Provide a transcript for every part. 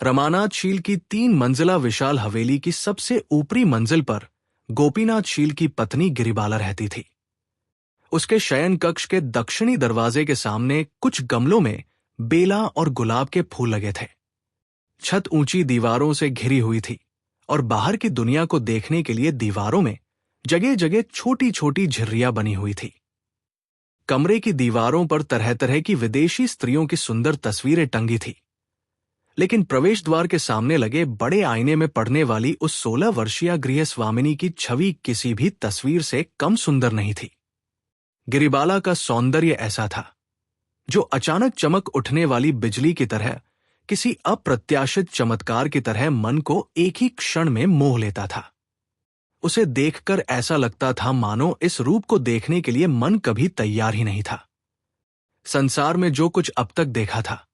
रमानाथ शील की 3 मंजिला विशाल हवेली की सबसे ऊपरी मंजिल पर गोपीनाथ शील की पत्नी गिरिबाला रहती थी। उसके शयन कक्ष के दक्षिणी दरवाजे के सामने कुछ गमलों में बेला और गुलाब के फूल लगे थे। छत ऊंची दीवारों से घिरी हुई थी और बाहर की दुनिया को देखने के लिए दीवारों में जगह जगह छोटी छोटी झिर्रियां बनी हुई थी। कमरे की दीवारों पर तरह तरह की विदेशी स्त्रियों की सुंदर तस्वीरें टंगी थी, लेकिन प्रवेश द्वार के सामने लगे बड़े आईने में पड़ने वाली उस 16 वर्षीय गृह स्वामिनी की छवि किसी भी तस्वीर से कम सुंदर नहीं थी। गिरिबाला का सौंदर्य ऐसा था जो अचानक चमक उठने वाली बिजली की तरह, किसी अप्रत्याशित चमत्कार की तरह मन को एक ही क्षण में मोह लेता था। उसे देखकर ऐसा लगता था मानो इस रूप को देखने के लिए मन कभी तैयार ही नहीं था। संसार में जो कुछ अब तक देखा था,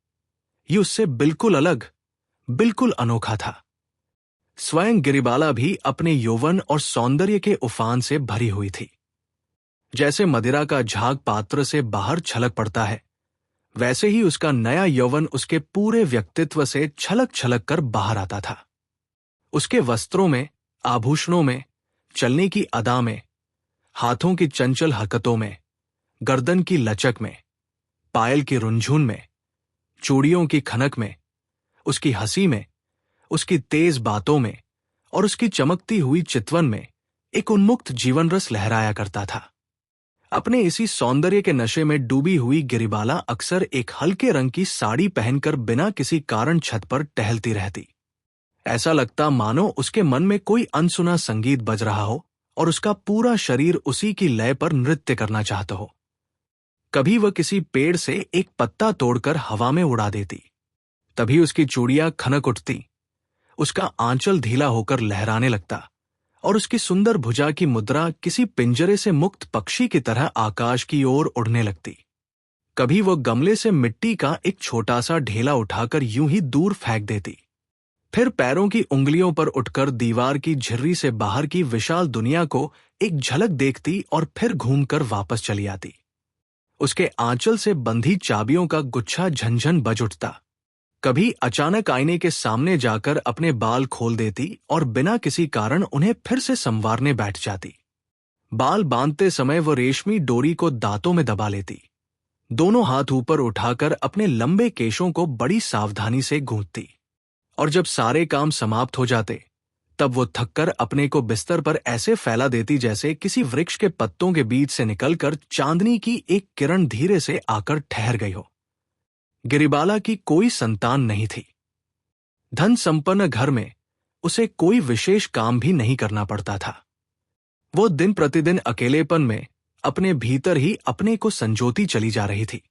ये उससे बिल्कुल अलग, बिल्कुल अनोखा था। स्वयं गिरिबाला भी अपने यौवन और सौंदर्य के उफान से भरी हुई थी। जैसे मदिरा का झाग पात्र से बाहर छलक पड़ता है, वैसे ही उसका नया यौवन उसके पूरे व्यक्तित्व से छलक छलक कर बाहर आता था। उसके वस्त्रों में, आभूषणों में, चलने की अदा में, हाथों की चंचल हरकतों में, गर्दन की लचक में, पायल की रुंझुन में, चूड़ियों की खनक में, उसकी हंसी में, उसकी तेज बातों में और उसकी चमकती हुई चितवन में एक उन्मुक्त जीवन रस लहराया करता था। अपने इसी सौंदर्य के नशे में डूबी हुई गिरिबाला अक्सर एक हल्के रंग की साड़ी पहनकर बिना किसी कारण छत पर टहलती रहती। ऐसा लगता मानो उसके मन में कोई अनसुना संगीत बज रहा हो और उसका पूरा शरीर उसी की लय पर नृत्य करना चाहता हो। कभी वह किसी पेड़ से एक पत्ता तोड़कर हवा में उड़ा देती, तभी उसकी चूड़ियां खनक उठती, उसका आंचल ढीला होकर लहराने लगता और उसकी सुंदर भुजा की मुद्रा किसी पिंजरे से मुक्त पक्षी की तरह आकाश की ओर उड़ने लगती। कभी वह गमले से मिट्टी का एक छोटा सा ढेला उठाकर यूं ही दूर फेंक देती, फिर पैरों की उंगलियों पर उठकर दीवार की झिर्री से बाहर की विशाल दुनिया को एक झलक देखती और फिर घूमकर वापस चली आती। उसके आंचल से बंधी चाबियों का गुच्छा झनझन बज उठता। कभी अचानक आईने के सामने जाकर अपने बाल खोल देती और बिना किसी कारण उन्हें फिर से संवारने बैठ जाती। बाल बांधते समय वह रेशमी डोरी को दांतों में दबा लेती, दोनों हाथ ऊपर उठाकर अपने लंबे केशों को बड़ी सावधानी से गूंथती, और जब सारे काम समाप्त हो जाते तब वो थककर अपने को बिस्तर पर ऐसे फैला देती जैसे किसी वृक्ष के पत्तों के बीच से निकलकर चांदनी की एक किरण धीरे से आकर ठहर गई हो। गिरिबाला की कोई संतान नहीं थी। धन संपन्न घर में उसे कोई विशेष काम भी नहीं करना पड़ता था। वो दिन प्रतिदिन अकेलेपन में अपने भीतर ही अपने को संजोती चली जा रही थी,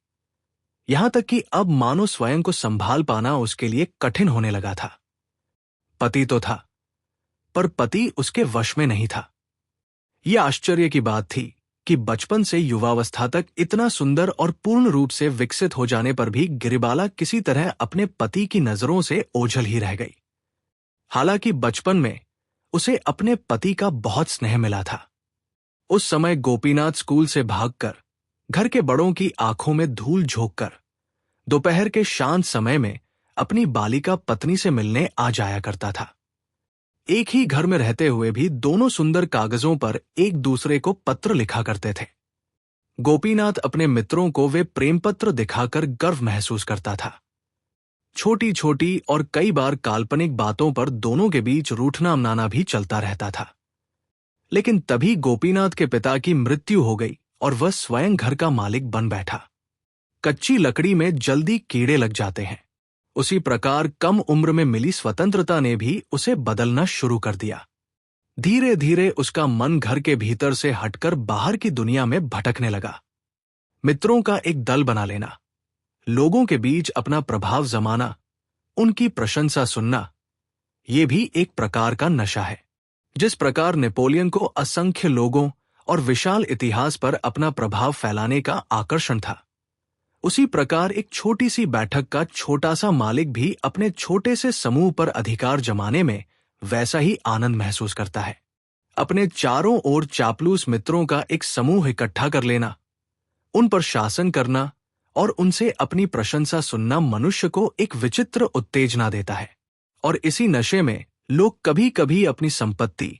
यहां तक कि अब मानो स्वयं को संभाल पाना उसके लिए कठिन होने लगा था। पति तो था, पर पति उसके वश में नहीं था। यह आश्चर्य की बात थी कि बचपन से युवावस्था तक इतना सुंदर और पूर्ण रूप से विकसित हो जाने पर भी गिरिबाला किसी तरह अपने पति की नजरों से ओझल ही रह गई। हालांकि बचपन में उसे अपने पति का बहुत स्नेह मिला था। उस समय गोपीनाथ स्कूल से भागकर, घर के बड़ों की आंखों में धूल झोंककर, दोपहर के शांत समय में अपनी बालिका पत्नी से मिलने आ जाया करता था। एक ही घर में रहते हुए भी दोनों सुंदर कागजों पर एक दूसरे को पत्र लिखा करते थे। गोपीनाथ अपने मित्रों को वे प्रेम पत्र दिखाकर गर्व महसूस करता था। छोटी छोटी और कई बार काल्पनिक बातों पर दोनों के बीच रूठना मनाना भी चलता रहता था। लेकिन तभी गोपीनाथ के पिता की मृत्यु हो गई और वह स्वयं घर का मालिक बन बैठा। कच्ची लकड़ी में जल्दी कीड़े लग जाते हैं, उसी प्रकार कम उम्र में मिली स्वतंत्रता ने भी उसे बदलना शुरू कर दिया। धीरे धीरे उसका मन घर के भीतर से हटकर बाहर की दुनिया में भटकने लगा। मित्रों का एक दल बना लेना, लोगों के बीच अपना प्रभाव जमाना, उनकी प्रशंसा सुनना, ये भी एक प्रकार का नशा है। जिस प्रकार नेपोलियन को असंख्य लोगों और विशाल इतिहास पर अपना प्रभाव फैलाने का आकर्षण था, उसी प्रकार एक छोटी सी बैठक का छोटा सा मालिक भी अपने छोटे से समूह पर अधिकार जमाने में वैसा ही आनंद महसूस करता है। अपने चारों ओर चापलूस मित्रों का एक समूह इकट्ठा कर लेना, उन पर शासन करना और उनसे अपनी प्रशंसा सुनना मनुष्य को एक विचित्र उत्तेजना देता है। और इसी नशे में लोग कभी कभी अपनी संपत्ति,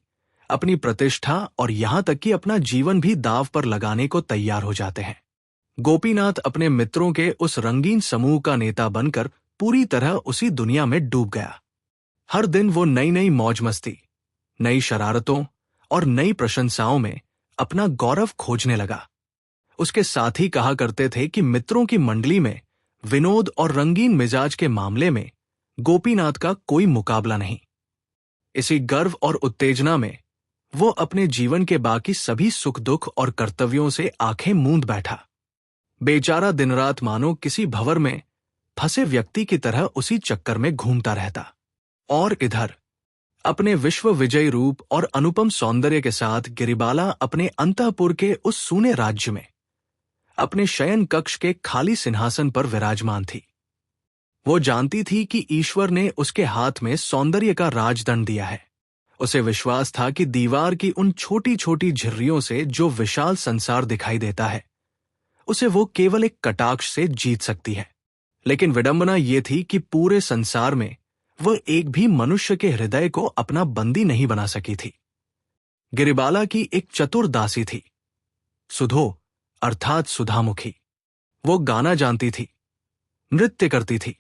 अपनी प्रतिष्ठा और यहां तक कि अपना जीवन भी दांव पर लगाने को तैयार हो जाते हैं। गोपीनाथ अपने मित्रों के उस रंगीन समूह का नेता बनकर पूरी तरह उसी दुनिया में डूब गया। हर दिन वो नई नई मौज मस्ती, नई शरारतों और नई प्रशंसाओं में अपना गौरव खोजने लगा। उसके साथी कहा करते थे कि मित्रों की मंडली में विनोद और रंगीन मिजाज के मामले में गोपीनाथ का कोई मुकाबला नहीं। इसी गर्व और उत्तेजना में वो अपने जीवन के बाकी सभी सुख दुख और कर्तव्यों से आंखें मूंद बैठा। बेचारा दिन रात मानो किसी भंवर में फंसे व्यक्ति की तरह उसी चक्कर में घूमता रहता। और इधर अपने विश्व विजयी रूप और अनुपम सौंदर्य के साथ गिरिबाला अपने अंतःपुर के उस सूने राज्य में अपने शयन कक्ष के खाली सिंहासन पर विराजमान थी। वो जानती थी कि ईश्वर ने उसके हाथ में सौंदर्य का राजदंड दिया है। उसे विश्वास था कि दीवार की उन छोटी छोटी झिर्रियों से जो विशाल संसार दिखाई देता है, उसे वो केवल एक कटाक्ष से जीत सकती है। लेकिन विडंबना ये थी कि पूरे संसार में वह एक भी मनुष्य के हृदय को अपना बंदी नहीं बना सकी थी। गिरिबाला की एक चतुर दासी थी, सुधो अर्थात सुधामुखी। वो गाना जानती थी, नृत्य करती थी,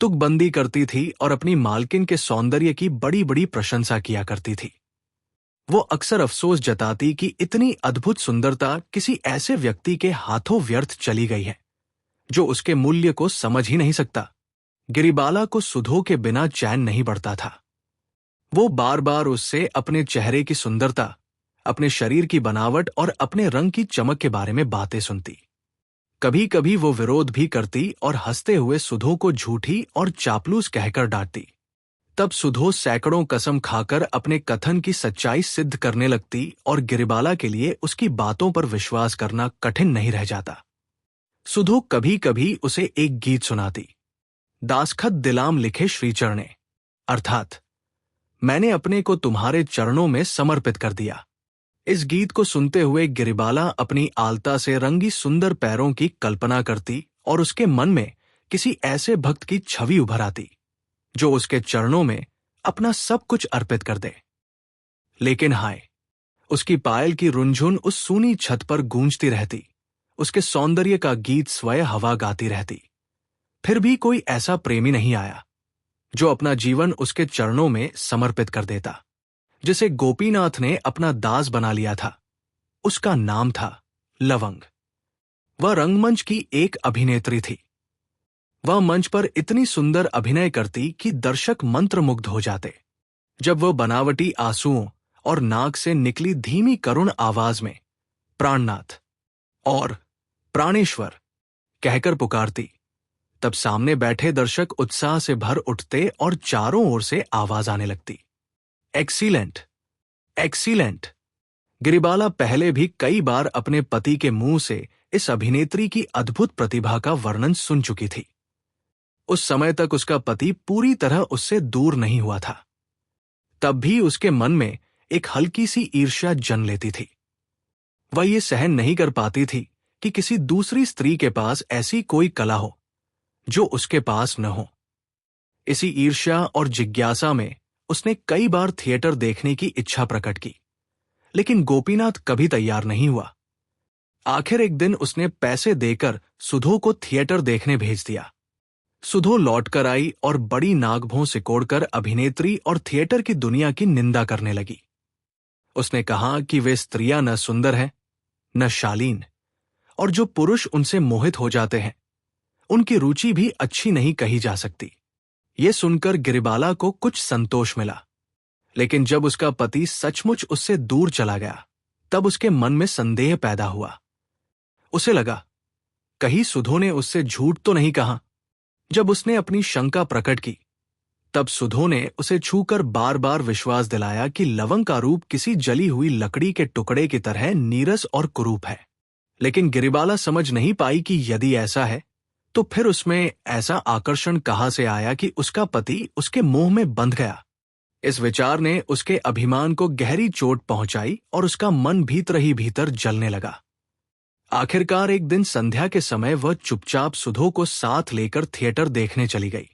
तुकबंदी करती थी और अपनी मालकिन के सौंदर्य की बड़ी बड़ी प्रशंसा किया करती थी। वो अक्सर अफसोस जताती कि इतनी अद्भुत सुंदरता किसी ऐसे व्यक्ति के हाथों व्यर्थ चली गई है जो उसके मूल्य को समझ ही नहीं सकता। गिरिबाला को सुधो के बिना चैन नहीं पड़ता था। वो बार बार उससे अपने चेहरे की सुंदरता, अपने शरीर की बनावट और अपने रंग की चमक के बारे में बातें सुनती। कभी कभी वो विरोध भी करती और हंसते हुए सुधो को झूठी और चापलूस कहकर डांटती। तब सुधो सैकड़ों कसम खाकर अपने कथन की सच्चाई सिद्ध करने लगती और गिरिबाला के लिए उसकी बातों पर विश्वास करना कठिन नहीं रह जाता। सुधो कभी कभी उसे एक गीत सुनाती, दासखत दिलाम लिखे श्रीचरणे, अर्थात मैंने अपने को तुम्हारे चरणों में समर्पित कर दिया। इस गीत को सुनते हुए गिरिबाला अपनी आलता से रंगी सुंदर पैरों की कल्पना करती और उसके मन में किसी ऐसे भक्त की छवि उभर आती जो उसके चरणों में अपना सब कुछ अर्पित कर दे। लेकिन हाय, उसकी पायल की रुंझुन उस सूनी छत पर गूंजती रहती, उसके सौंदर्य का गीत स्वयं हवा गाती रहती। फिर भी कोई ऐसा प्रेमी नहीं आया जो अपना जीवन उसके चरणों में समर्पित कर देता। जिसे गोपीनाथ ने अपना दास बना लिया था, उसका नाम था लवंग। वह रंगमंच की एक अभिनेत्री थी। वह मंच पर इतनी सुंदर अभिनय करती कि दर्शक मंत्रमुग्ध हो जाते। जब वह बनावटी आंसुओं और नाक से निकली धीमी करुण आवाज में प्राणनाथ और प्राणेश्वर कहकर पुकारती, तब सामने बैठे दर्शक उत्साह से भर उठते और चारों ओर से आवाज आने लगती, एक्सीलेंट, एक्सीलेंट। गिरिबाला पहले भी कई बार अपने पति के मुंह से इस अभिनेत्री की अद्भुत प्रतिभा का वर्णन सुन चुकी थी। उस समय तक उसका पति पूरी तरह उससे दूर नहीं हुआ था। तब भी उसके मन में एक हल्की सी ईर्ष्या जन्म लेती थी। वह ये सहन नहीं कर पाती थी कि किसी दूसरी स्त्री के पास ऐसी कोई कला हो जो उसके पास न हो। इसी ईर्ष्या और जिज्ञासा में उसने कई बार थिएटर देखने की इच्छा प्रकट की, लेकिन गोपीनाथ कभी तैयार नहीं हुआ। आखिर एक दिन उसने पैसे देकर सुधो को थिएटर देखने भेज दिया। सुधो लौटकर आई और बड़ी नागभों सिकोड़कर अभिनेत्री और थिएटर की दुनिया की निंदा करने लगी। उसने कहा कि वे स्त्रियां न सुंदर हैं, न शालीन, और जो पुरुष उनसे मोहित हो जाते हैं उनकी रुचि भी अच्छी नहीं कही जा सकती। ये सुनकर गिरिबाला को कुछ संतोष मिला, लेकिन जब उसका पति सचमुच उससे दूर चला गया तब उसके मन में संदेह पैदा हुआ। उसे लगा, कहीं सुधो ने उससे झूठ तो नहीं कहा। जब उसने अपनी शंका प्रकट की तब सुधो ने उसे छूकर बार बार विश्वास दिलाया कि लवंग का रूप किसी जली हुई लकड़ी के टुकड़े की तरह नीरस और कुरूप है। लेकिन गिरिबाला समझ नहीं पाई कि यदि ऐसा है तो फिर उसमें ऐसा आकर्षण कहाँ से आया कि उसका पति उसके मोह में बंध गया। इस विचार ने उसके अभिमान को गहरी चोट पहुंचाई और उसका मन भीतर ही भीतर जलने लगा। आखिरकार एक दिन संध्या के समय वह चुपचाप सुधो को साथ लेकर थिएटर देखने चली गई।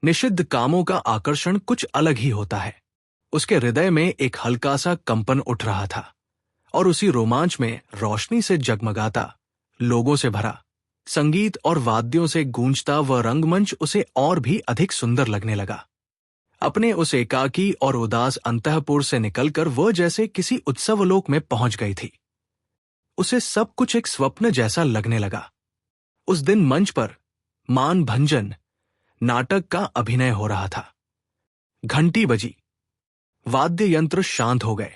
निषिद्ध कामों का आकर्षण कुछ अलग ही होता है। उसके हृदय में एक हल्का सा कंपन उठ रहा था और उसी रोमांच में रोशनी से जगमगाता, लोगों से भरा, संगीत और वाद्यों से गूंजता वह रंगमंच उसे और भी अधिक सुंदर लगने लगा। अपने उस एकाकी और उदास अंतःपुर से निकलकर वह जैसे किसी उत्सवलोक में पहुंच गई थी। उसे सब कुछ एक स्वप्न जैसा लगने लगा। उस दिन मंच पर मान भंजन नाटक का अभिनय हो रहा था। घंटी बजी, वाद्य यंत्र शांत हो गए,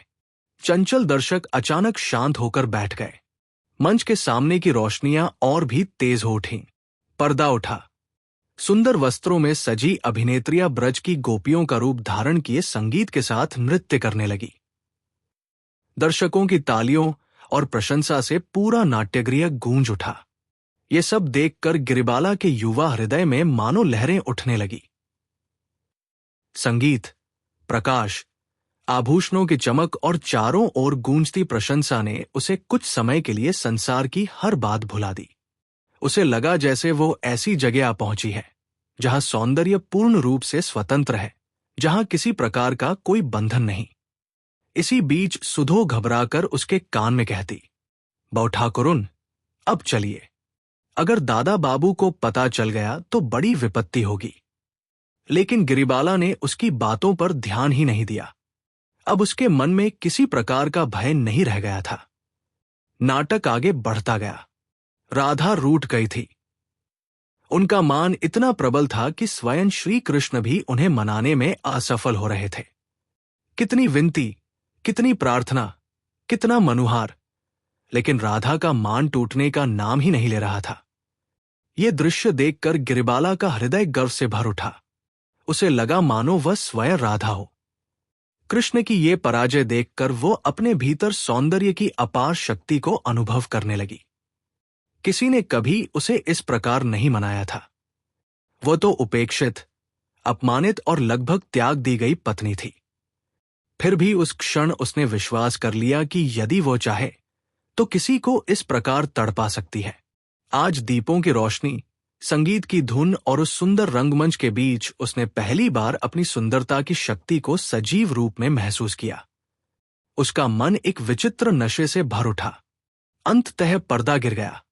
चंचल दर्शक अचानक शांत होकर बैठ गए। मंच के सामने की रोशनियां और भी तेज हो उठीं। पर्दा उठा। सुंदर वस्त्रों में सजी अभिनेत्रियां ब्रज की गोपियों का रूप धारण किए संगीत के साथ नृत्य करने लगी। दर्शकों की तालियों और प्रशंसा से पूरा नाट्यगृह गूंज उठा। ये सब देखकर गिरिबाला के युवा हृदय में मानो लहरें उठने लगी। संगीत, प्रकाश, आभूषणों की चमक और चारों ओर गूंजती प्रशंसा ने उसे कुछ समय के लिए संसार की हर बात भुला दी। उसे लगा जैसे वो ऐसी जगह आ पहुंची है जहां सौंदर्य पूर्ण रूप से स्वतंत्र है, जहां किसी प्रकार का कोई बंधन नहीं। इसी बीच सुधो घबराकर उसके कान में कहती, "बहु ठाकुरुन, अब चलिए। अगर दादा बाबू को पता चल गया तो बड़ी विपत्ति होगी।" लेकिन गिरिबाला ने उसकी बातों पर ध्यान ही नहीं दिया। अब उसके मन में किसी प्रकार का भय नहीं रह गया था। नाटक आगे बढ़ता गया। राधा रूठ गई थी। उनका मान इतना प्रबल था कि स्वयं श्री कृष्ण भी उन्हें मनाने में असफल हो रहे थे। कितनी विनती, कितनी प्रार्थना, कितना मनुहार, लेकिन राधा का मान टूटने का नाम ही नहीं ले रहा था। यह दृश्य देखकर गिरिबाला का हृदय गर्व से भर उठा। उसे लगा मानो वह स्वयं राधा हो। कृष्ण की ये पराजय देखकर वो अपने भीतर सौंदर्य की अपार शक्ति को अनुभव करने लगी। किसी ने कभी उसे इस प्रकार नहीं मनाया था। वो तो उपेक्षित, अपमानित और लगभग त्याग दी गई पत्नी थी। फिर भी उस क्षण उसने विश्वास कर लिया कि यदि वो चाहे तो किसी को इस प्रकार तड़पा सकती है। आज दीपों की रोशनी, संगीत की धुन और उस सुंदर रंगमंच के बीच उसने पहली बार अपनी सुंदरता की शक्ति को सजीव रूप में महसूस किया। उसका मन एक विचित्र नशे से भर उठा। अंततः पर्दा गिर गया।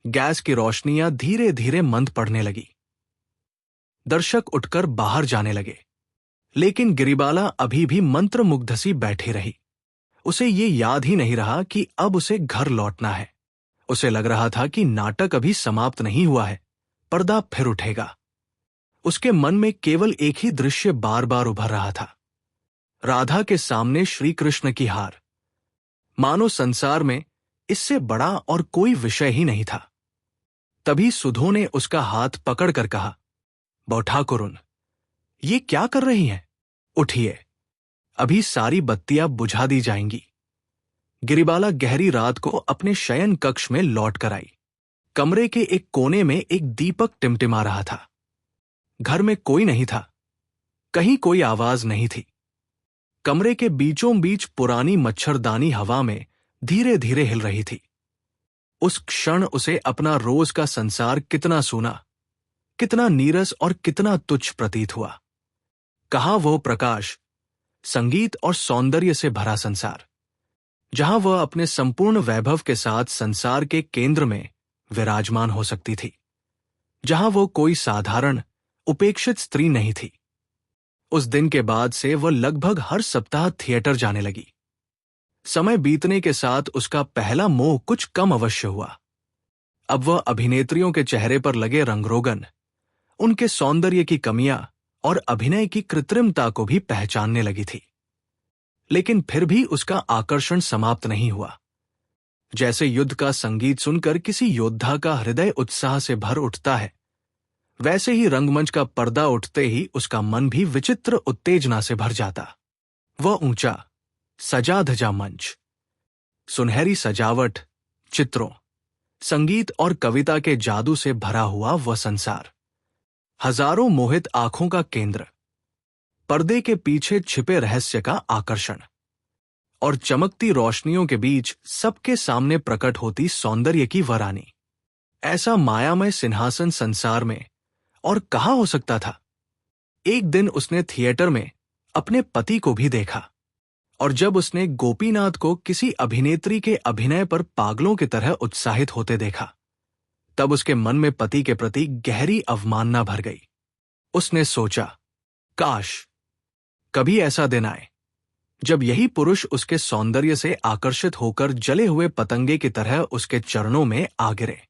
गैस की रोशनियां धीरे धीरे मंद पड़ने लगी। दर्शक उठकर बाहर जाने लगे, लेकिन गिरिबाला अभी भी मंत्रमुग्ध सी बैठी रही। उसे ये याद ही नहीं रहा कि अब उसे घर लौटना है। उसे लग रहा था कि नाटक अभी समाप्त नहीं हुआ है, पर्दा फिर उठेगा। उसके मन में केवल एक ही दृश्य बार बार उभर रहा था, राधा के सामने श्री कृष्ण की हार। मानो संसार में इससे बड़ा और कोई विषय ही नहीं था। तभी सुधो ने उसका हाथ पकड़कर कहा, "बहु ठाकुरुन, ये क्या कर रही हैं? उठिए, अभी सारी बत्तियां बुझा दी जाएंगी।" गिरिबाला गहरी रात को अपने शयन कक्ष में लौट कर आई। कमरे के एक कोने में एक दीपक टिमटिमा रहा था। घर में कोई नहीं था, कहीं कोई आवाज नहीं थी। कमरे के बीचों बीच पुरानी मच्छरदानी हवा में धीरे धीरे हिल रही थी। उस क्षण उसे अपना रोज का संसार कितना सूना, कितना नीरस और कितना तुच्छ प्रतीत हुआ। कहाँ वो प्रकाश, संगीत और सौंदर्य से भरा संसार, जहां वह अपने संपूर्ण वैभव के साथ संसार के केंद्र में विराजमान हो सकती थी, जहां वो कोई साधारण उपेक्षित स्त्री नहीं थी। उस दिन के बाद से वह लगभग हर सप्ताह थिएटर जाने लगी। समय बीतने के साथ उसका पहला मोह कुछ कम अवश्य हुआ। अब वह अभिनेत्रियों के चेहरे पर लगे रंगरोगन, उनके सौंदर्य की कमियां और अभिनय की कृत्रिमता को भी पहचानने लगी थी। लेकिन फिर भी उसका आकर्षण समाप्त नहीं हुआ। जैसे युद्ध का संगीत सुनकर किसी योद्धा का हृदय उत्साह से भर उठता है, वैसे ही रंगमंच का पर्दा उठते ही उसका मन भी विचित्र उत्तेजना से भर जाता। वह ऊंचा, सजा धजा मंच, सुनहरी सजावट, चित्रों, संगीत और कविता के जादू से भरा हुआ वह संसार, हजारों मोहित आंखों का केंद्र, पर्दे के पीछे छिपे रहस्य का आकर्षण और चमकती रोशनियों के बीच सबके सामने प्रकट होती सौंदर्य की वरानी। ऐसा मायामय सिंहासन संसार में और कहाँ हो सकता था? एक दिन उसने थिएटर में अपने पति को भी देखा, और जब उसने गोपीनाथ को किसी अभिनेत्री के अभिनय पर पागलों की तरह उत्साहित होते देखा, तब उसके मन में पति के प्रति गहरी अवमानना भर गई। उसने सोचा, काश कभी ऐसा दिन आए जब यही पुरुष उसके सौंदर्य से आकर्षित होकर जले हुए पतंगे की तरह उसके चरणों में आ गिरे,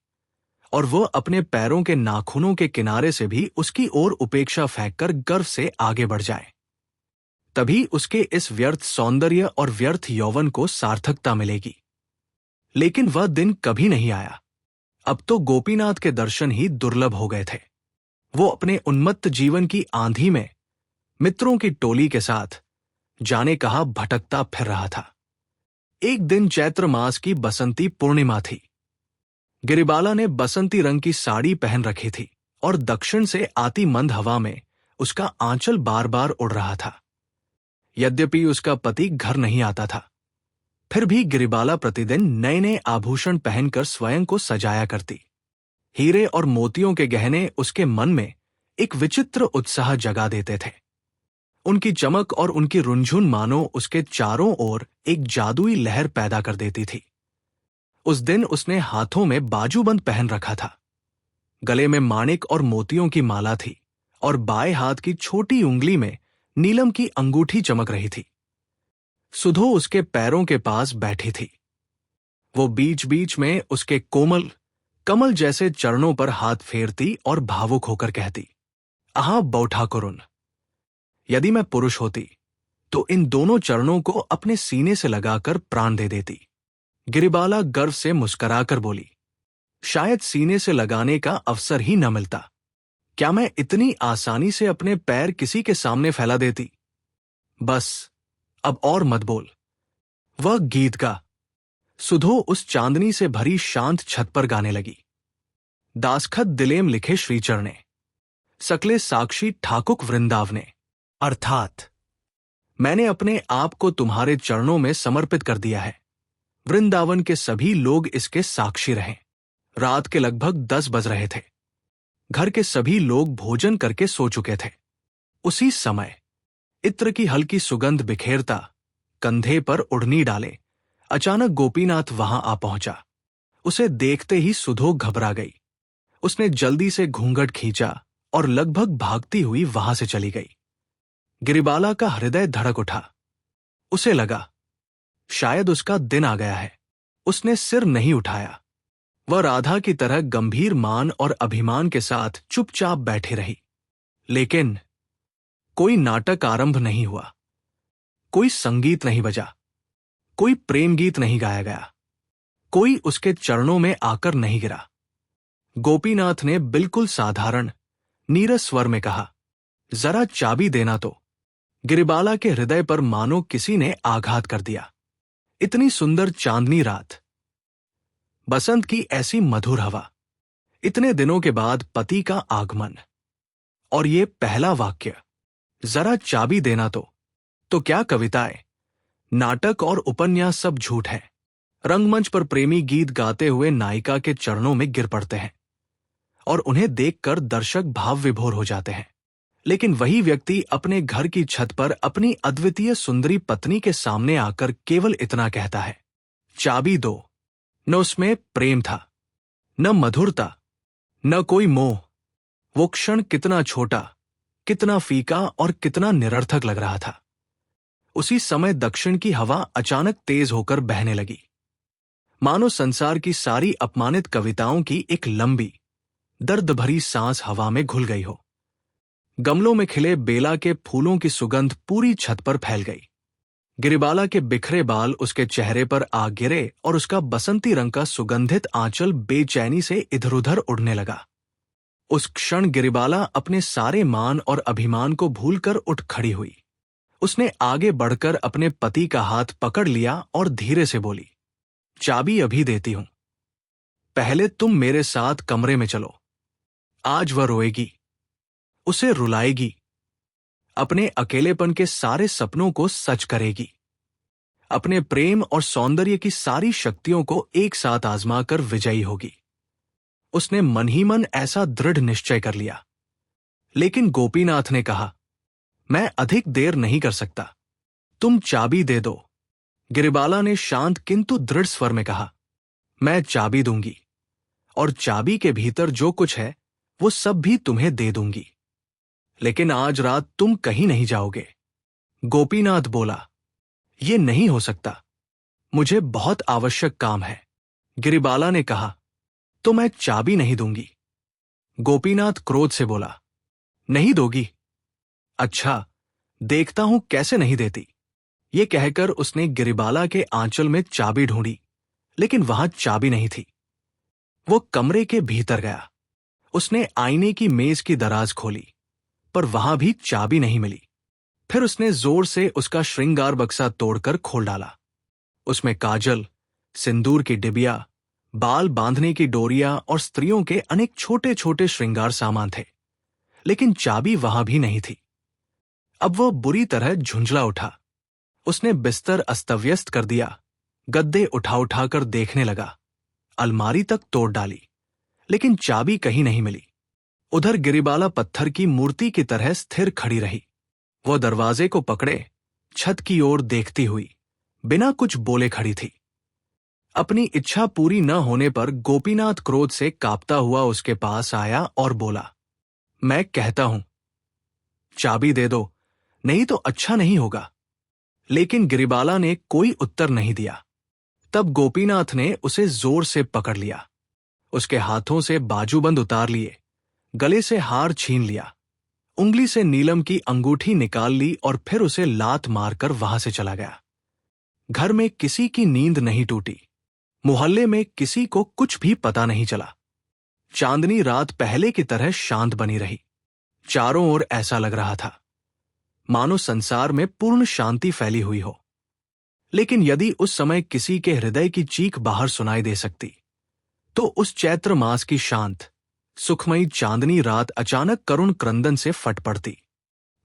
और वो अपने पैरों के नाखूनों के किनारे से भी उसकी ओर उपेक्षा फेंककर गर्व से आगे बढ़ जाए। तभी उसके इस व्यर्थ सौंदर्य और व्यर्थ यौवन को सार्थकता मिलेगी। लेकिन वह दिन कभी नहीं आया। अब तो गोपीनाथ के दर्शन ही दुर्लभ हो गए थे। वो अपने उन्मत्त जीवन की आंधी में मित्रों की टोली के साथ जाने कहा भटकता फिर रहा था। एक दिन चैत्र मास की बसंती पूर्णिमा थी। गिरिबाला ने बसंती रंग की साड़ी पहन रखी थी और दक्षिण से आती मंद हवा में उसका आंचल बार बार उड़ रहा था। यद्यपि उसका पति घर नहीं आता था, फिर भी गिरिबाला प्रतिदिन नए नए आभूषण पहनकर स्वयं को सजाया करती। हीरे और मोतियों के गहने उसके मन में एक विचित्र उत्साह जगा देते थे। उनकी चमक और उनकी रुंझुन मानो उसके चारों ओर एक जादुई लहर पैदा कर देती थी। उस दिन उसने हाथों में बाजूबंद पहन रखा था, गले में माणिक और मोतियों की माला थी, और बाएं हाथ की छोटी उंगली में नीलम की अंगूठी चमक रही थी। सुधो उसके पैरों के पास बैठी थी। वो बीच बीच में उसके कोमल कमल जैसे चरणों पर हाथ फेरती और भावुक होकर कहती, आहा बौ ठाकुरुन, यदि मैं पुरुष होती तो इन दोनों चरणों को अपने सीने से लगाकर प्राण दे देती। गिरिबाला गर्व से मुस्कुराकर बोली, शायद सीने से लगाने का अवसर ही न मिलता। क्या मैं इतनी आसानी से अपने पैर किसी के सामने फैला देती? बस अब और मत बोल। वह गीत गा। सुधो उस चांदनी से भरी शांत छत पर गाने लगी। दासखत दिलेम लिखे श्रीचरणे, सकले साक्षी ठाकुक वृंदावने, अर्थात मैंने अपने आप को तुम्हारे चरणों में समर्पित कर दिया है। वृंदावन के सभी लोग इसके साक्षी रहें। रात के लगभग 10 बज रहे थे। घर के सभी लोग भोजन करके सो चुके थे। उसी समय इत्र की हल्की सुगंध बिखेरता, कंधे पर ओढ़नी डाले, अचानक गोपीनाथ वहां आ पहुंचा। उसे देखते ही सुधो घबरा गई। उसने जल्दी से घूंघट खींचा और लगभग भागती हुई वहां से चली गई। गिरिबाला का हृदय धड़क उठा। उसे लगा शायद उसका दिन आ गया है। उसने सिर नहीं उठाया। वह राधा की तरह गंभीर मान और अभिमान के साथ चुपचाप बैठी रही। लेकिन कोई नाटक आरंभ नहीं हुआ। कोई संगीत नहीं बजा। कोई प्रेम गीत नहीं गाया गया। कोई उसके चरणों में आकर नहीं गिरा। गोपीनाथ ने बिल्कुल साधारण नीरस स्वर में कहा, जरा चाबी देना तो। गिरिबाला के हृदय पर मानो किसी ने आघात कर दिया। इतनी सुंदर चांदनी रात, बसंत की ऐसी मधुर हवा, इतने दिनों के बाद पति का आगमन, और ये पहला वाक्य, जरा चाबी देना तो क्या कविताएं, नाटक और उपन्यास सब झूठ है। रंगमंच पर प्रेमी गीत गाते हुए नायिका के चरणों में गिर पड़ते हैं और उन्हें देखकर दर्शक भाव विभोर हो जाते हैं। लेकिन वही व्यक्ति अपने घर की छत पर अपनी अद्वितीय सुंदरी पत्नी के सामने आकर केवल इतना कहता है, चाबी दो। न उसमें प्रेम था, न मधुरता, न कोई मोह। वो क्षण कितना छोटा, कितना फीका और कितना निरर्थक लग रहा था। उसी समय दक्षिण की हवा अचानक तेज होकर बहने लगी, मानो संसार की सारी अपमानित कविताओं की एक लंबी दर्द भरी सांस हवा में घुल गई हो। गमलों में खिले बेला के फूलों की सुगंध पूरी छत पर फैल गई। गिरिबाला के बिखरे बाल उसके चेहरे पर आ गिरे और उसका बसंती रंग का सुगंधित आंचल बेचैनी से इधर उधर उड़ने लगा। उस क्षण गिरिबाला अपने सारे मान और अभिमान को भूलकर उठ खड़ी हुई। उसने आगे बढ़कर अपने पति का हाथ पकड़ लिया और धीरे से बोली, चाबी अभी देती हूं, पहले तुम मेरे साथ कमरे में चलो। आज वह रोएगी, उसे रुलाएगी, अपने अकेलेपन के सारे सपनों को सच करेगी, अपने प्रेम और सौंदर्य की सारी शक्तियों को एक साथ आजमाकर विजयी होगी। उसने मन ही मन ऐसा दृढ़ निश्चय कर लिया। लेकिन गोपीनाथ ने कहा, मैं अधिक देर नहीं कर सकता। तुम चाबी दे दो। गिरिबाला ने शांत किंतु दृढ़ स्वर में कहा। मैं चाबी दूंगी, और चाबी के भीतर जो कुछ है वो सब भी तुम्हें दे दूंगी। लेकिन आज रात तुम कहीं नहीं जाओगे। गोपीनाथ बोला। ये नहीं हो सकता, मुझे बहुत आवश्यक काम है। गिरिबाला ने कहा। तो मैं चाबी नहीं दूंगी। गोपीनाथ क्रोध से बोला। नहीं दोगी? अच्छा, देखता हूं कैसे नहीं देती। ये कहकर उसने गिरिबाला के आंचल में चाबी ढूंढी, लेकिन वहां चाबी नहीं थी। वो कमरे के भीतर गया। उसने आईने की मेज की दराज खोली, पर वहां भी चाबी नहीं मिली। फिर उसने जोर से उसका श्रृंगार बक्सा तोड़कर खोल डाला। उसमें काजल, सिंदूर की डिबिया, बाल बांधने की डोरियां और स्त्रियों के अनेक छोटे छोटे श्रृंगार सामान थे, लेकिन चाबी वहां भी नहीं थी। अब वह बुरी तरह झुंझला उठा। उसने बिस्तर अस्तव्यस्त कर दिया, गद्दे उठा उठाकर देखने लगा, अलमारी तक तोड़ डाली, लेकिन चाबी कहीं नहीं मिली। उधर गिरिबाला पत्थर की मूर्ति की तरह स्थिर खड़ी रही। वह दरवाजे को पकड़े छत की ओर देखती हुई बिना कुछ बोले खड़ी थी। अपनी इच्छा पूरी न होने पर गोपीनाथ क्रोध से कांपता हुआ उसके पास आया और बोला। मैं कहता हूं, चाबी दे दो, नहीं तो अच्छा नहीं होगा। लेकिन गिरिबाला ने कोई उत्तर नहीं दिया। तब गोपीनाथ ने उसे जोर से पकड़ लिया। उसके हाथों से बाजूबंद उतार लिए, गले से हार छीन लिया, उंगली से नीलम की अंगूठी निकाल ली और फिर उसे लात मारकर वहां से चला गया। घर में किसी की नींद नहीं टूटी। मोहल्ले में किसी को कुछ भी पता नहीं चला। चांदनी रात पहले की तरह शांत बनी रही। चारों ओर ऐसा लग रहा था मानो संसार में पूर्ण शांति फैली हुई हो। लेकिन यदि उस समय किसी के हृदय की चीख बाहर सुनाई दे सकती, तो उस चैत्र मास की शांत सुखमयी चांदनी रात अचानक करुण क्रंदन से फट पड़ती।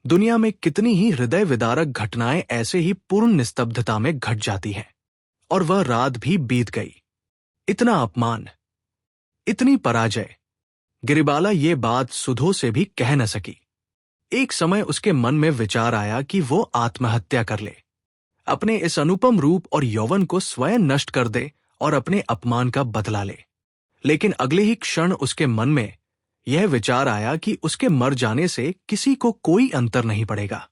दुनिया में कितनी ही हृदय विदारक घटनाएं ऐसे ही पूर्ण निस्तब्धता में घट जाती हैं, और वह रात भी बीत गई। इतना अपमान, इतनी पराजय। गिरिबाला ये बात सुधो से भी कह न सकी। एक समय उसके मन में विचार आया कि वो आत्महत्या कर ले, अपने इस अनुपम रूप और यौवन को स्वयं नष्ट कर दे और अपने अपमान का बदला ले। लेकिन अगले ही क्षण उसके मन में यह विचार आया कि उसके मर जाने से किसी को कोई अंतर नहीं पड़ेगा।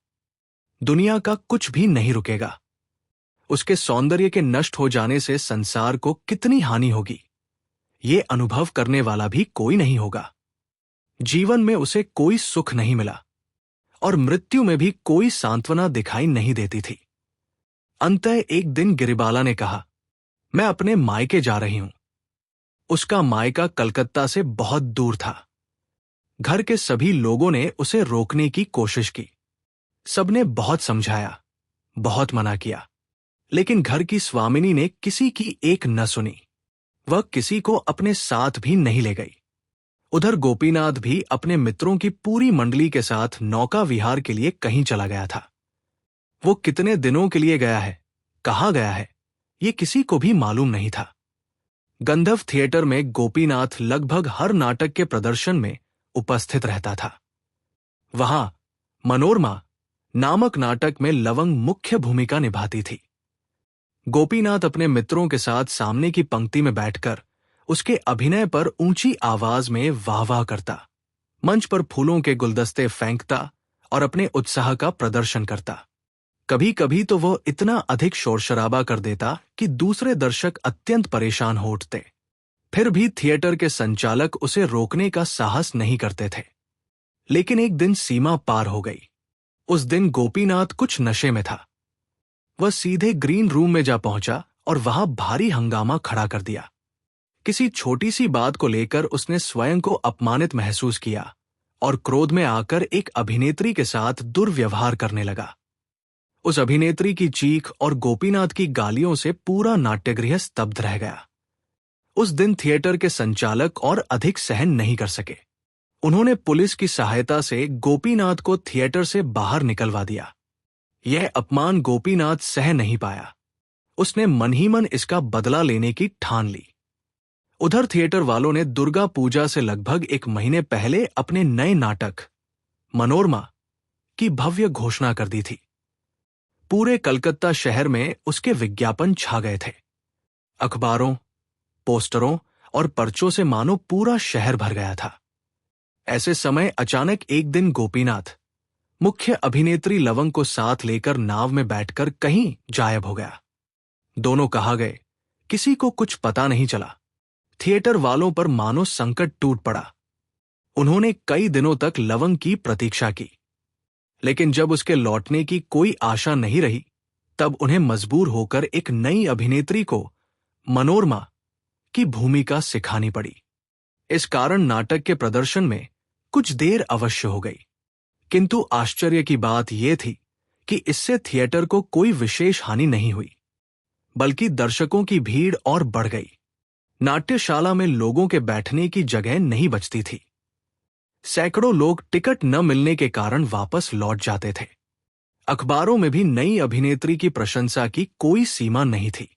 दुनिया का कुछ भी नहीं रुकेगा। उसके सौंदर्य के नष्ट हो जाने से संसार को कितनी हानि होगी, ये अनुभव करने वाला भी कोई नहीं होगा। जीवन में उसे कोई सुख नहीं मिला, और मृत्यु में भी कोई सांत्वना दिखाई नहीं देती थी। अंततः एक दिन गिरिबाला ने कहा, मैं अपने मायके जा रही हूं। उसका मायका कलकत्ता से बहुत दूर था। घर के सभी लोगों ने उसे रोकने की कोशिश की। सबने बहुत समझाया, बहुत मना किया, लेकिन घर की स्वामिनी ने किसी की एक न सुनी। वह किसी को अपने साथ भी नहीं ले गई। उधर गोपीनाथ भी अपने मित्रों की पूरी मंडली के साथ नौका विहार के लिए कहीं चला गया था। वो कितने दिनों के लिए गया है, कहाँ गया है, ये किसी को भी मालूम नहीं था। गंधर्व थिएटर में गोपीनाथ लगभग हर नाटक के प्रदर्शन में उपस्थित रहता था। वहां मनोरमा नामक नाटक में लवंग मुख्य भूमिका निभाती थी। गोपीनाथ अपने मित्रों के साथ सामने की पंक्ति में बैठकर उसके अभिनय पर ऊंची आवाज में वाह वाह करता, मंच पर फूलों के गुलदस्ते फेंकता और अपने उत्साह का प्रदर्शन करता। कभी कभी तो वो इतना अधिक शोर शराबा कर देता कि दूसरे दर्शक अत्यंत परेशान हो उठते। फिर भी थिएटर के संचालक उसे रोकने का साहस नहीं करते थे। लेकिन एक दिन सीमा पार हो गई। उस दिन गोपीनाथ कुछ नशे में था। वह सीधे ग्रीन रूम में जा पहुंचा और वहां भारी हंगामा खड़ा कर दिया। किसी छोटी सी बात को लेकर उसने स्वयं को अपमानित महसूस किया और क्रोध में आकर एक अभिनेत्री के साथ दुर्व्यवहार करने लगा। उस अभिनेत्री की चीख और गोपीनाथ की गालियों से पूरा नाट्यगृह स्तब्ध रह गया। उस दिन थिएटर के संचालक और अधिक सहन नहीं कर सके। उन्होंने पुलिस की सहायता से गोपीनाथ को थिएटर से बाहर निकलवा दिया। यह अपमान गोपीनाथ सह नहीं पाया। उसने मन ही मन इसका बदला लेने की ठान ली। उधर थिएटर वालों ने दुर्गा पूजा से लगभग एक महीने पहले अपने नए नाटक मनोरमा की भव्य घोषणा कर दी थी। पूरे कलकत्ता शहर में उसके विज्ञापन छा गए थे। अखबारों, पोस्टरों और पर्चों से मानो पूरा शहर भर गया था। ऐसे समय अचानक एक दिन गोपीनाथ मुख्य अभिनेत्री लवंग को साथ लेकर नाव में बैठकर कहीं गायब हो गया। दोनों कहा गए, किसी को कुछ पता नहीं चला। थिएटर वालों पर मानो संकट टूट पड़ा। उन्होंने कई दिनों तक लवंग की प्रतीक्षा की, लेकिन जब उसके लौटने की कोई आशा नहीं रही, तब उन्हें मजबूर होकर एक नई अभिनेत्री को मनोरमा की भूमिका सिखानी पड़ी। इस कारण नाटक के प्रदर्शन में कुछ देर अवश्य हो गई, किंतु आश्चर्य की बात यह थी कि इससे थिएटर को कोई विशेष हानि नहीं हुई, बल्कि दर्शकों की भीड़ और बढ़ गई। नाट्यशाला में लोगों के बैठने की जगह नहीं बचती थी। सैकड़ों लोग टिकट न मिलने के कारण वापस लौट जाते थे। अखबारों में भी नई अभिनेत्री की प्रशंसा की कोई सीमा नहीं थी।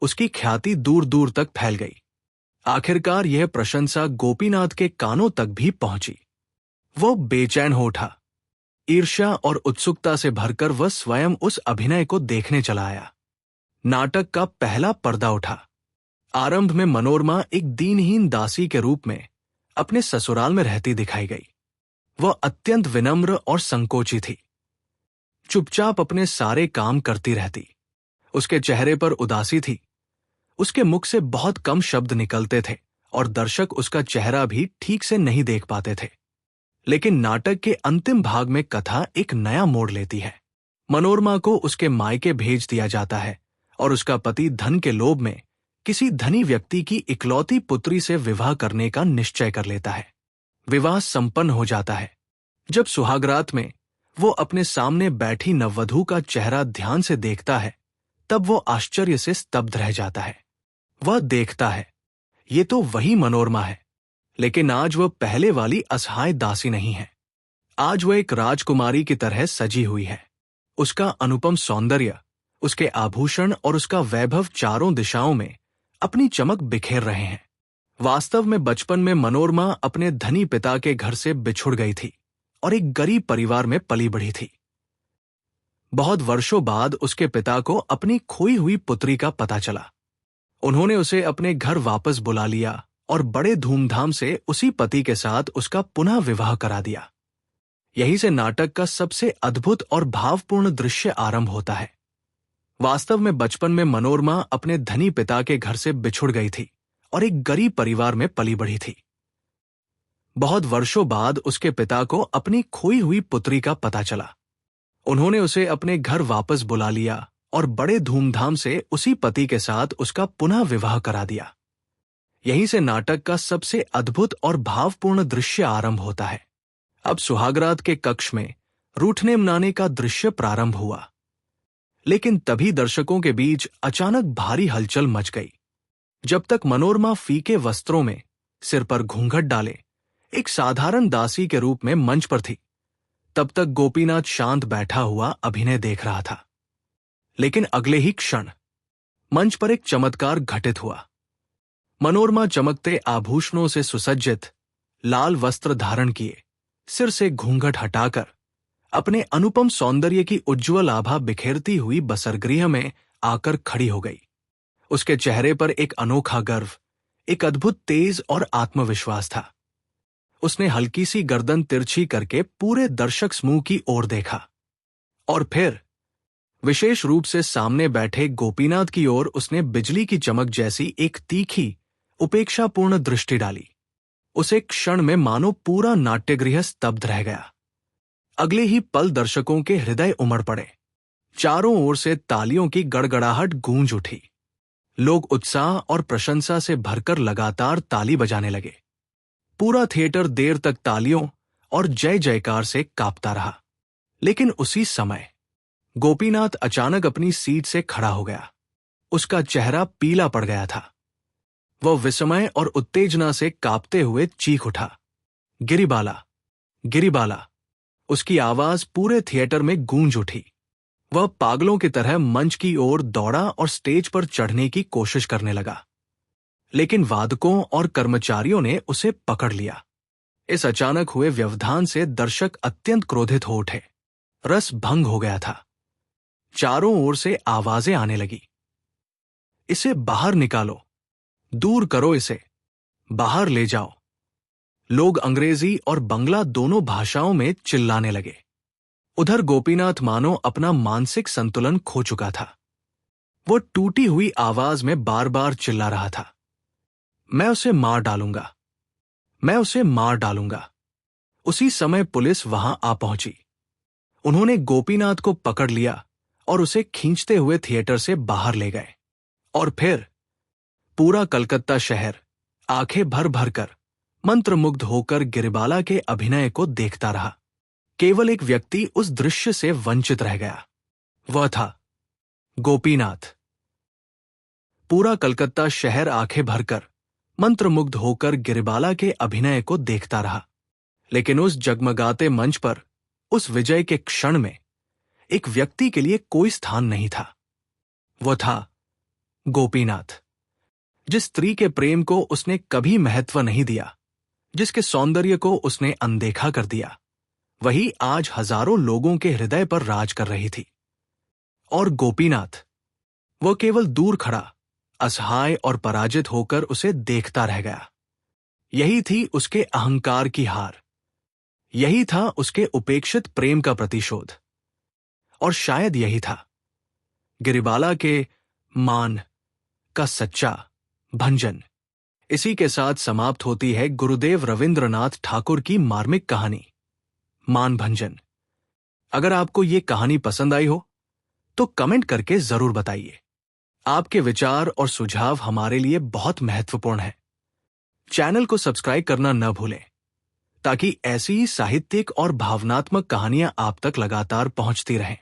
उसकी ख्याति दूर दूर तक फैल गई। आखिरकार यह प्रशंसा गोपीनाथ के कानों तक भी पहुंची। वो बेचैन हो उठा। ईर्ष्या और उत्सुकता से भरकर वह स्वयं उस अभिनय को देखने चला आया। नाटक का पहला पर्दा उठा। आरंभ में मनोरमा एक दीनहीन दासी के रूप में अपने ससुराल में रहती दिखाई गई। वह अत्यंत विनम्र और संकोची थी। चुपचाप अपने सारे काम करती रहती। उसके चेहरे पर उदासी थी। उसके मुख से बहुत कम शब्द निकलते थे और दर्शक उसका चेहरा भी ठीक से नहीं देख पाते थे। लेकिन नाटक के अंतिम भाग में कथा एक नया मोड़ लेती है। मनोरमा को उसके मायके भेज दिया जाता है और उसका पति धन के लोभ में किसी धनी व्यक्ति की इकलौती पुत्री से विवाह करने का निश्चय कर लेता है। विवाह संपन्न हो जाता है। जब सुहागरात में वो अपने सामने बैठी नववधू का चेहरा ध्यान से देखता है, तब वो आश्चर्य से स्तब्ध रह जाता है। वह देखता है, ये तो वही मनोरमा है, लेकिन आज वह पहले वाली असहाय दासी नहीं है। आज वह एक राजकुमारी की तरह सजी हुई है। उसका अनुपम सौंदर्य, उसके आभूषण और उसका वैभव चारों दिशाओं में अपनी चमक बिखेर रहे हैं। वास्तव में बचपन में मनोरमा अपने धनी पिता के घर से बिछुड़ गई थी और एक गरीब परिवार में पली बढ़ी थी। बहुत वर्षों बाद उसके पिता को अपनी खोई हुई पुत्री का पता चला। उन्होंने उसे अपने घर वापस बुला लिया और बड़े धूमधाम से उसी पति के साथ उसका पुनः विवाह करा दिया। यहीं से नाटक का सबसे अद्भुत और भावपूर्ण दृश्य आरंभ होता है। वास्तव में बचपन में मनोरमा अपने धनी पिता के घर से बिछुड़ गई थी और एक गरीब परिवार में पली बढ़ी थी। बहुत वर्षों बाद उसके पिता को अपनी खोई हुई पुत्री का पता चला। उन्होंने उसे अपने घर वापस बुला लिया और बड़े धूमधाम से उसी पति के साथ उसका पुनः विवाह करा दिया। यहीं से नाटक का सबसे अद्भुत और भावपूर्ण दृश्य आरंभ होता है। अब सुहागरात के कक्ष में रूठने मनाने का दृश्य प्रारंभ हुआ, लेकिन तभी दर्शकों के बीच अचानक भारी हलचल मच गई। जब तक मनोरमा फीके वस्त्रों में, सिर पर घूंघट डाले, एक साधारण दासी के रूप में मंच पर थी, तब तक गोपीनाथ शांत बैठा हुआ अभिनय देख रहा था। लेकिन अगले ही क्षण मंच पर एक चमत्कार घटित हुआ। मनोरमा चमकते आभूषणों से सुसज्जित लाल वस्त्र धारण किए, सिर से घूंघट हटाकर अपने अनुपम सौंदर्य की उज्ज्वल आभा बिखेरती हुई बसरगृह में आकर खड़ी हो गई। उसके चेहरे पर एक अनोखा गर्व, एक अद्भुत तेज और आत्मविश्वास था। उसने हल्की सी गर्दन तिरछी करके पूरे दर्शक समूह की ओर देखा और फिर विशेष रूप से सामने बैठे गोपीनाथ की ओर उसने बिजली की चमक जैसी एक तीखी, उपेक्षापूर्ण दृष्टि डाली। उसे क्षण में मानो पूरा नाट्यगृह स्तब्ध रह गया। अगले ही पल दर्शकों के हृदय उमड़ पड़े। चारों ओर से तालियों की गड़गड़ाहट गूंज उठी। लोग उत्साह और प्रशंसा से भरकर लगातार ताली बजाने लगे। पूरा थिएटर देर तक तालियों और जय जयकार से कांपता रहा। लेकिन उसी समय गोपीनाथ अचानक अपनी सीट से खड़ा हो गया। उसका चेहरा पीला पड़ गया था। वह विस्मय और उत्तेजना से कांपते हुए चीख उठा, गिरिबाला, गिरिबाला। उसकी आवाज पूरे थिएटर में गूंज उठी। वह पागलों की तरह मंच की ओर दौड़ा और स्टेज पर चढ़ने की कोशिश करने लगा, लेकिन वादकों और कर्मचारियों ने उसे पकड़ लिया। इस अचानक हुए व्यवधान से दर्शक अत्यंत क्रोधित हो उठे। रस भंग हो गया था। चारों ओर से आवाजें आने लगी। इसे बाहर निकालो, दूर करो इसे, बाहर ले जाओ। लोग अंग्रेजी और बंगला दोनों भाषाओं में चिल्लाने लगे। उधर गोपीनाथ मानो अपना मानसिक संतुलन खो चुका था। वो टूटी हुई आवाज में बार बार चिल्ला रहा था, मैं उसे मार डालूंगा, मैं उसे मार डालूंगा। उसी समय पुलिस वहां आ पहुंची। उन्होंने गोपीनाथ को पकड़ लिया और उसे खींचते हुए थिएटर से बाहर ले गए। और फिर पूरा कलकत्ता शहर आंखें भर भर कर, मंत्रमुग्ध होकर गिरिबाला के अभिनय को देखता रहा। केवल एक व्यक्ति उस दृश्य से वंचित रह गया। वह था गोपीनाथ। पूरा कलकत्ता शहर आंखें भरकर, मंत्रमुग्ध होकर गिरिबाला के अभिनय को देखता रहा। लेकिन उस जगमगाते मंच पर, उस विजय के क्षण में, एक व्यक्ति के लिए कोई स्थान नहीं था। वह था गोपीनाथ। जिस स्त्री के प्रेम को उसने कभी महत्व नहीं दिया, जिसके सौंदर्य को उसने अनदेखा कर दिया, वही आज हजारों लोगों के हृदय पर राज कर रही थी। और गोपीनाथ, वह केवल दूर खड़ा, असहाय और पराजित होकर उसे देखता रह गया। यही थी उसके अहंकार की हार। यही था उसके उपेक्षित प्रेम का प्रतिशोध। और शायद यही था गिरिबाला के मान का सच्चा भंजन। इसी के साथ समाप्त होती है गुरुदेव रविंद्रनाथ ठाकुर की मार्मिक कहानी मान भंजन। अगर आपको ये कहानी पसंद आई हो तो कमेंट करके जरूर बताइए। आपके विचार और सुझाव हमारे लिए बहुत महत्वपूर्ण है। चैनल को सब्सक्राइब करना न भूलें ताकि ऐसी ही साहित्यिक और भावनात्मक कहानियां आप तक लगातार पहुंचती रहें।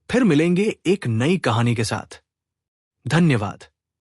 फिर मिलेंगे एक नई कहानी के साथ। धन्यवाद।